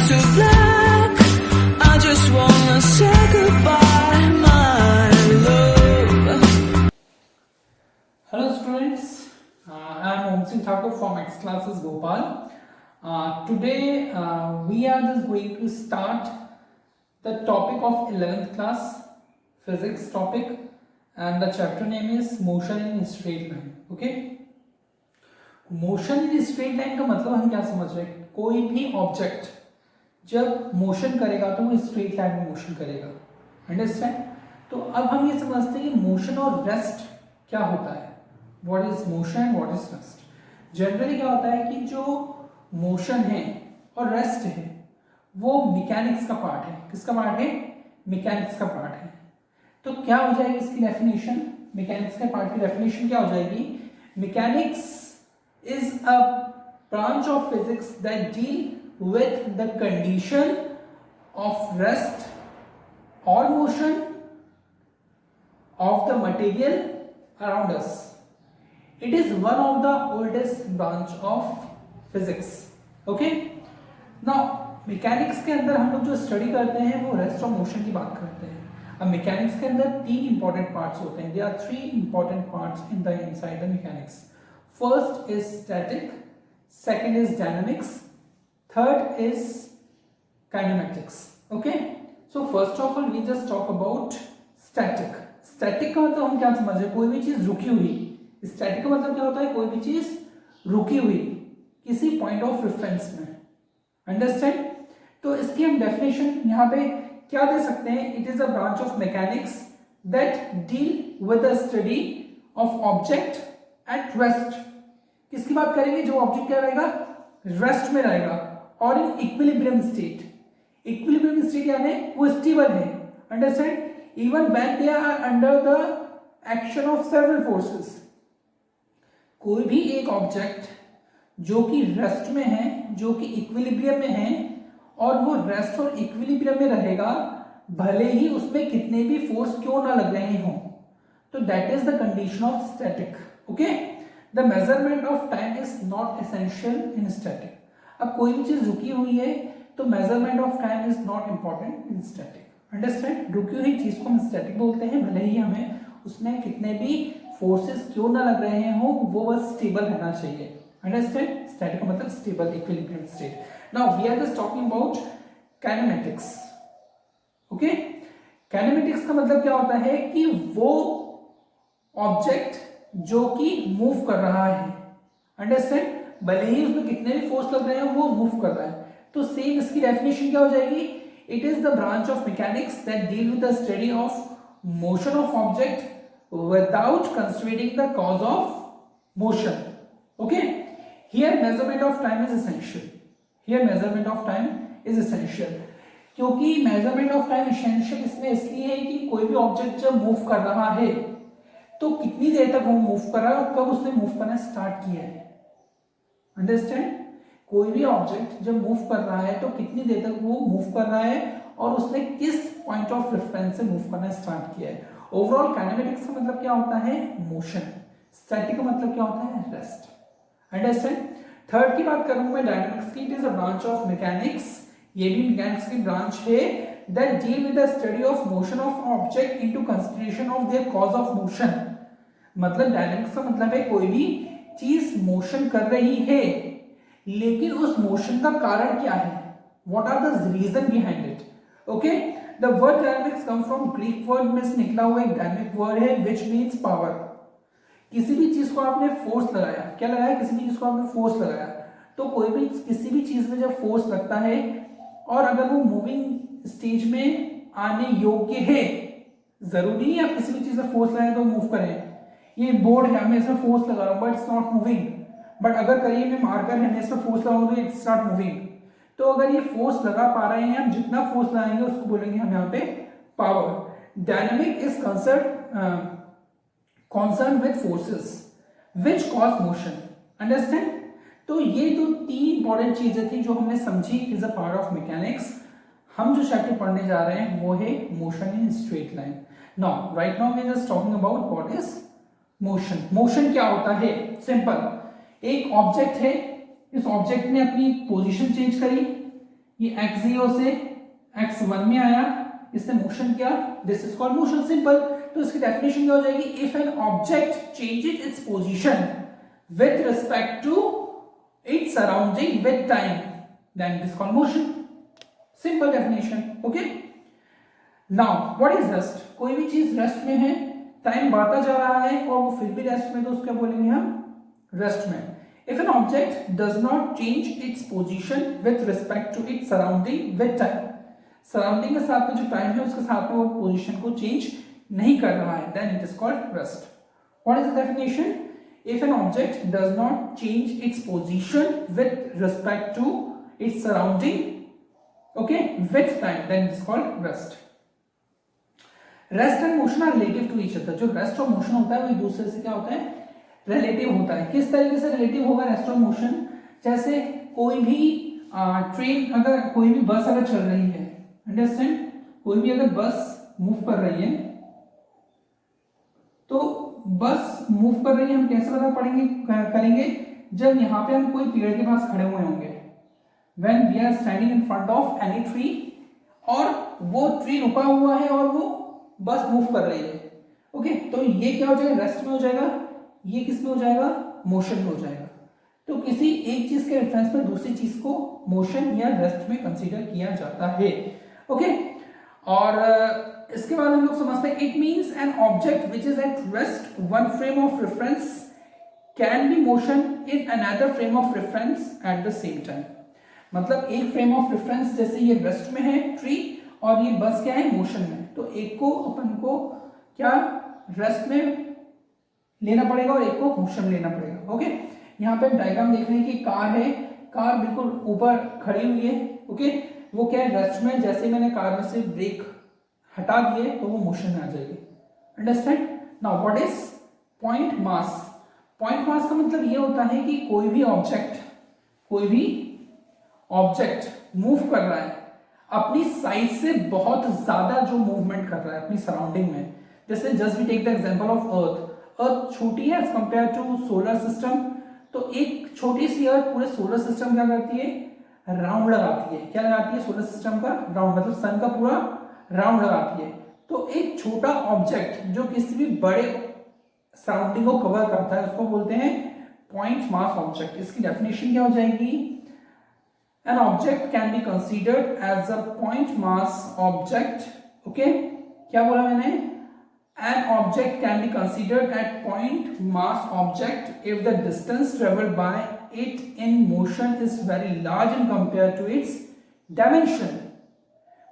to black. I just wanna say goodbye, my love. Hello students, I am Om Singh Thakur from X Classes Bhopal. Today we are just going to start the topic of 11th class physics topic, and the chapter name is motion in straight line. Okay, motion in straight line का मतलब हम क्या समझ रहे हैं, कोई भी object जब मोशन करेगा तो वो स्ट्रेट लाइन में मोशन करेगा. अंडरस्टैंड? तो अब हम ये समझते हैं कि मोशन और रेस्ट क्या होता है. What is motion, what is rest. Generally क्या होता है कि जो मोशन है और रेस्ट है वो मैकेनिक्स का पार्ट है. किसका पार्ट है? मैकेनिक्स का पार्ट है. तो क्या हो जाएगी इसकी डेफिनेशन? मैकेनिक्स के पार्ट की डेफिनेशन क्या हो जाएगी? Mechanics is a branch of physics that deal with the condition of rest or motion of the material around us. It is one of the oldest branch of physics. Okay? Now mechanics के अंदर हम लोग जो study करते हैं वो rest और motion की बात करते हैं. अब मैकेनिक्स के अंदर तीन इंपॉर्टेंट पार्ट्स होते हैं. There are three important parts in the inside the mechanics. First is static, second is dynamics, third is kinematics. Okay, so first of all we just talk about static. Static का मतलब हम क्या समझ रहे हैं? कोई भी चीज रुकी हुई. Static का मतलब क्या होता है? कोई भी चीज रुकी हुई किसी पॉइंट ऑफ रेफरेंस में. अंडरस्टैंड? तो इसकी हम डेफिनेशन यहाँ पे क्या दे सकते हैं? It is a branch of mechanics that deal with the study of object at rest. किसकी बात करेंगे? जो ऑब्जेक्ट क्या रहेगा? रेस्ट में रहेगा और in equilibrium state. Equilibrium state यानी वो स्टेबल है. Understand? Even when they are under the action of several forces. कोई भी एक ऑब्जेक्ट जो कि रेस्ट में है, जो कि इक्विलिब्रियम में है, और वो रेस्ट और इक्विलिब्रियम में रहेगा भले ही उसमें कितने भी फोर्स क्यों ना लग रहे हों. तो that is the condition of static. Okay, the measurement of time is not essential in static. अब कोई भी चीज रुकी हुई है तो measurement of time is not important in static. Understand? रुकी हुई चीज को हम स्टैटिक बोलते हैं भले ही हमें उसमें कितने भी फोर्सेस क्यों ना लग रहे हो, वो बस स्टेबल रहना चाहिए. अंडरस्टैंड? स्टैटिक का मतलब stable equilibrium state. Now we are just talking about kinematics. Okay, kinematics का मतलब क्या होता है कि वो ऑब्जेक्ट जो कि मूव कर रहा है. अंडरस्टैंड? भले ही उसमें कितने भी फोर्स लग रहे हैं वो मूव कर रहा है. तो सेम इसकी डेफिनेशन क्या हो जाएगी? It is the branch of mechanics that deal with the study of motion of object without considering the cause of motion. Okay, here measurement of time is essential. Here measurement of time is essential. क्योंकि measurement of time essential इसमें इसलिए है कि कोई भी object जब move कर रहा है तो कितनी देर तक वो मूव कर रहा है और कब उसने मूव करना स्टार्ट किया है. अंडरस्टैंड? कोई भी ऑब्जेक्ट जब मूव कर रहा है तो कितनी देर तक वो मूव कर रहा है और उसने किस पॉइंट ऑफ रेफरेंस से मूव करना स्टार्ट किया है. ओवरऑल काइनेमेटिक्स का मतलब क्या होता है? मोशन. स्टैटिक का मतलब क्या होता है? रेस्ट. अंडरस्टैंड? थर्ड की बात करूं मैं डायनामिक्स की. It is a branch of mechanics. ये भी मैकेनिक्स की ब्रांच है that deal with the study of motion of object into consideration of their cause of motion. मतलब डायनामिक्स का मतलब है कोई भी चीज मोशन कर रही है लेकिन उस मोशन का कारण क्या है? What are the reason behind it? Okay, the word dynamics come from Greek word में से निकला हुआ एक डायनामिक वर्ड है which means power. किसी भी चीज को आपने फोर्स लगाया. क्या लगाया? किसी भी चीज को आपने फोर्स लगाया. तो कोई भी किसी भी चीज में जब फोर्स लगता है और अगर वो मूविंग स्टेज में आने योग्य है, जरूरी नहीं आप किसी भी चीज में फोर्स लगाए तो मूव करें. ये बोर्ड है, मैं इसमें फोर्स लगा रहा हूं but it's not moving. But अगर करिए मैं मार्कर है, मैं इसमें फोर्स लगाऊंगा तो इट्स नॉट मूविंग. तो अगर ये फोर्स लगा पा रहे हैं, हम जितना फोर्स लगाएंगे उसको बोलेंगे हम यहाँ पे power. Dynamic is concern with forces which cause motion. Understand? तो ये तो तीन इंपॉर्टेंट चीजें थी जो हमने समझी. Is a part of mechanics. हम जो चैप्टर पढ़ने जा रहे हैं वो है motion in straight line. Now right now we are just talking about what is motion. Motion क्या होता है? सिंपल, एक ऑब्जेक्ट है, इस ऑब्जेक्ट ने अपनी पोजीशन चेंज करी, ये x0 से x1 में आया, इसने मोशन किया, this is called motion, simple. तो इसकी डेफिनेशन क्या हो जाएगी, if an object changes its position with respect to its surrounding with time then it is called motion, simple definition. Okay, now what is rest, कोई भी चीज rest में है, टाइम बढ़ता जा रहा है और वो फिर भी रेस्ट में, तो उसका बोलेंगे हम रेस्ट में। If an object does not change its position with respect to its surrounding with time, surrounding के साथ में जो टाइम है उसके साथ में वो पोजीशन को चेंज नहीं कर रहा है, then it is called rest. What is the definition, if an object does not change its position with respect to its surrounding, okay, with time, then it is called rest. Rest and motion are relative to each other, जो rest और motion होता है वो एक दूसरे से क्या होता है, रिलेटिव होता है। किस तरीके से रिलेटिव होगा रेस्ट और मोशन, जैसे कोई भी ट्रेन, अगर कोई भी बस अगर चल रही है, अंडरस्टैंड, कोई भी अगर बस मूव कर रही है, तो बस मूव कर रही है, हम कैसे पता करेंगे, जब यहाँ पे हम कोई पेड़ के पास खड़े हुए होंगे, when we are standing in front of any tree, और वो ट्री रुका हुआ है और वो बस मूव कर रही है, ओके, तो ये क्या हो जाएगा, रेस्ट में हो जाएगा, ये किस में हो जाएगा, मोशन में हो जाएगा। तो किसी एक चीज के रेफरेंस में दूसरी चीज को मोशन या रेस्ट में कंसीडर किया जाता है, ओके। और इसके बाद हम लोग समझते हैं, it means an object which is at rest one frame of reference can be motion in another frame of reference at the same time. मतलब एक फ्रेम ऑफ रेफरेंस, जैसे ये रेस्ट में है ट्री और ये बस क्या है, मोशन में, तो एक को अपन को क्या रेस्ट में लेना पड़ेगा और एक को मोशन लेना पड़ेगा, ओके। यहाँ पे डायग्राम देख रहे हैं कि कार है, कार बिल्कुल ऊपर खड़ी हुई है, ओके, वो क्या है, रेस्ट में, जैसे मैंने कार में से ब्रेक हटा दिए तो वो मोशन में आ जाएगी, understand. Now what is point mass, point mass का मतलब ये होता है कि कोई भी ऑब्जेक्ट मूव कर रहा है अपनी साइज से बहुत ज्यादा जो मूवमेंट कर रहा है अपनी सराउंडिंग में, जैसे just we take the example of earth छोटी है as compare to solar system, तो एक छोटी सी अर्थ पूरे सोलर सिस्टम क्या करती है, राउंड लगाती है, क्या लगाती है, सोलर सिस्टम का राउंड, मतलब सन का पूरा राउंड लगाती है। तो एक छोटा ऑब्जेक्ट जो किसी भी बड़े सराउंडिंग को कवर करता है उसको बोलते हैं पॉइंट मास ऑब्जेक्ट। इसकी डेफिनेशन क्या हो जाएगी, an object can be considered as a point mass object, okay, क्या बोला मैंने, an object can be considered at point mass object if the distance traveled by it in motion is very large in compared to its dimension,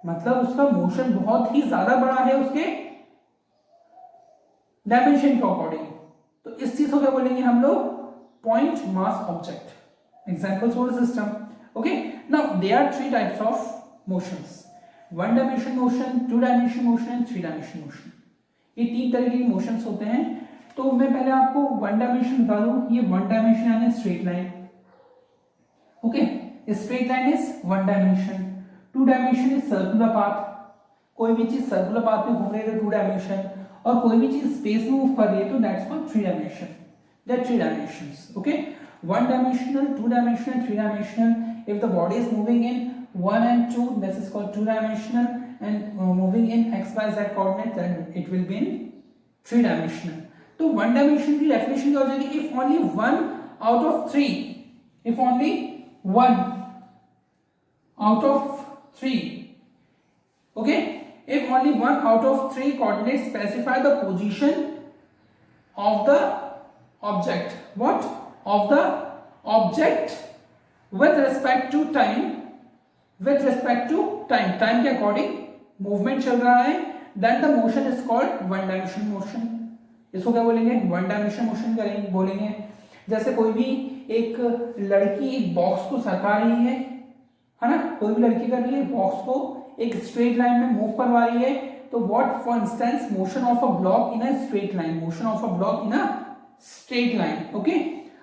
मतलब उसका motion बहुत ही ज्यादा बड़ा है उसके डायमेंशन के अकॉर्डिंग, तो इस चीज को क्या बोलेंगे हम लोग, point mass object. Example solar system, okay, now there are three types of motions, one dimension motion, two dimension motion and three dimension motion। ये तीन तरीके के मोशंस होते हैं। तो मैं पहले आपको वन डायमेंशन बता दूं, ये वन डायमेंशन यानी straight line, okay, straight line is one dimension. Two dimension is circular path, कोई भी चीज सर्कुलर पाथ में घूम रही है तो टू डायमेंशन, और कोई भी चीज स्पेस में मूव कर रही है तो that's called three dimension. There are three dimensions, okay, one dimensional, two dimensional, three dimensional. If the body is moving in 1 and 2, this is called two dimensional, and moving in x y z coordinate, then it will be in three dimensional. तो one dimensional की definition क्या हो जाएगी, if only one out of three, if only one out of three, okay, if only one out of three coordinates specify the position of the object, what, of the object with respect to time, with respect to time के according movement चल रहा है, then the motion is called one dimension motion। इसको क्या बोलेंगे, one dimension motion करेंगे, बोलेंगे। जैसे कोई भी एक लड़की एक बॉक्स को सरका रही है ना, कोई भी लड़की कर रही है बॉक्स को एक स्ट्रेट लाइन में मूव करवा रही है, तो what, for instance motion of a block in a straight line, motion of a block in a straight line, okay.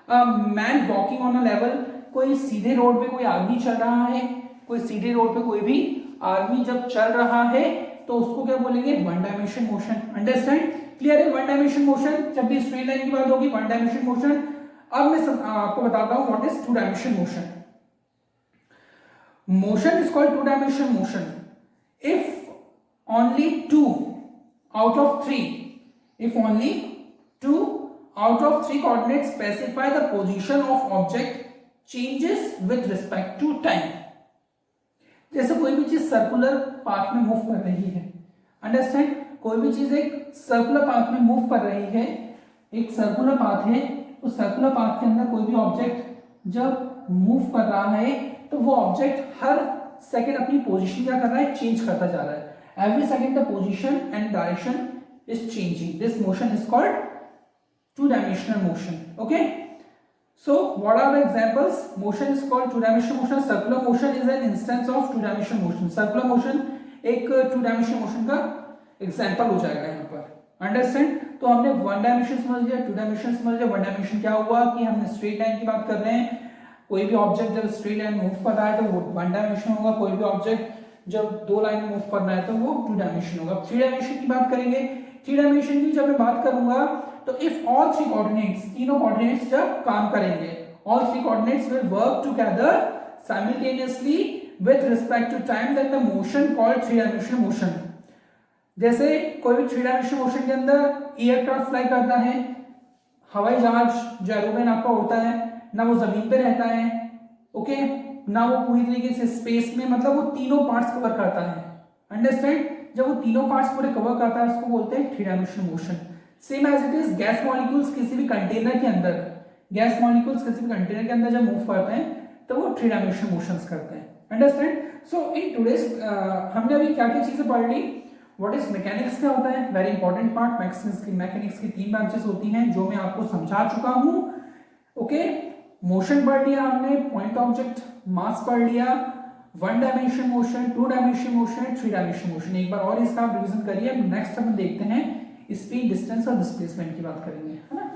Man walking on a level, कोई सीधे रोड पे कोई आदमी चल रहा है, कोई सीधे रोड पे कोई भी आदमी जब चल रहा है तो उसको क्या बोलेंगे, one dimension motion. Understand, clear है, वन डायमेंशन मोशन, जब भी स्ट्रेट लाइन की बात होगी वन डायमेंशन मोशन। अब मैं आपको बताता हूं what is two dimension motion. motion is called two-dimensional motion if only two out of three, if only two out of three coordinates specify the position of object changes with respect to time. जैसे कोई भी चीज circular path में move कर रही है, understand, कोई भी चीज एक सर्कुलर पाथ में मूव कर रही है, एक सर्कुलर पाथ है, तो सर्कुलर पाथ के अंदर कोई भी ऑब्जेक्ट जब मूव कर रहा है तो वो ऑब्जेक्ट हर सेकंड अपनी पोजीशन क्या कर रहा है, चेंज करता जा रहा है. Every second the position and direction is changing. This motion is called two-dimensional motion. Okay. So what are the examples? Motion is called two-dimensional motion. Circular motion is an instance of two-dimensional motion. Circular motion एक two-dimensional motion का example हो जाएगा यहाँ पर. Understand? तो हमने one dimension समझ लिया, two dimension समझ लिया. One dimension क्या हुआ कि हमने straight line की बात कर रहे हैं. कोई भी ऑब्जेक्ट जब स्ट्रेट लाइन मूव कर रहा है तो वो वन डायमेंशन होगा. कोई भी ऑब्जेक्ट जब दो लाइन मूव कर रहा है तो वो टू डायमेंशन होगा. थ्री डायमेंशन की बात करेंगे. थ्री डायमेंशन की जब मैं बात करूंगा तो इफ ऑल थ्री कोऑर्डिनेट्स, तीनों कोऑर्डिनेट्स जब काम करेंगे, all three coordinates will work together simultaneously with respect to time, then the motion called three dimensional motion. जैसे कोई भी थ्री डायमेंशनल मोशन के अंदर एयरक्राफ्ट फ्लाई करता है, हवाई जहाज जो एरोप्लेन आपका उड़ता है ना, वो जमीन पे रहता है, ओके, ना वो पूरी तरीके से स्पेस में, मतलब वो तीनों पार्ट्स कवर करता है. अंडरस्टैंड? जब वो तीनों पार्ट्स पूरे कवर करता है उसको बोलते हैं three dimensional motion. Same as it is gas molecules किसी भी कंटेनर के अंदर, गैस मॉलिक्यूल्स किसी भी कंटेनर के अंदर जब मूव करते हैं तो वो थ्री डायमेंशनल मोशंस करते हैं. अंडरस्टैंड? सो इन टुडेस हमने अभी क्या क्या चीजें पढ़ ली. व्हाट इज मैकेनिक्स क्या होता है, वेरी इंपॉर्टेंट पार्ट. मैकेनिक्स की तीन ब्रांचेस होती हैं जो मैं आपको समझा चुका हूं. ओके, मोशन पढ़ लिया हमने, पॉइंट ऑब्जेक्ट मास पढ़ लिया, one dimension motion, two dimension motion, three dimension motion. एक बार और इसका आप रिवीजन करिए. नेक्स्ट हम देखते हैं स्पीड, डिस्टेंस और डिस्प्लेसमेंट की बात करेंगे, है ना.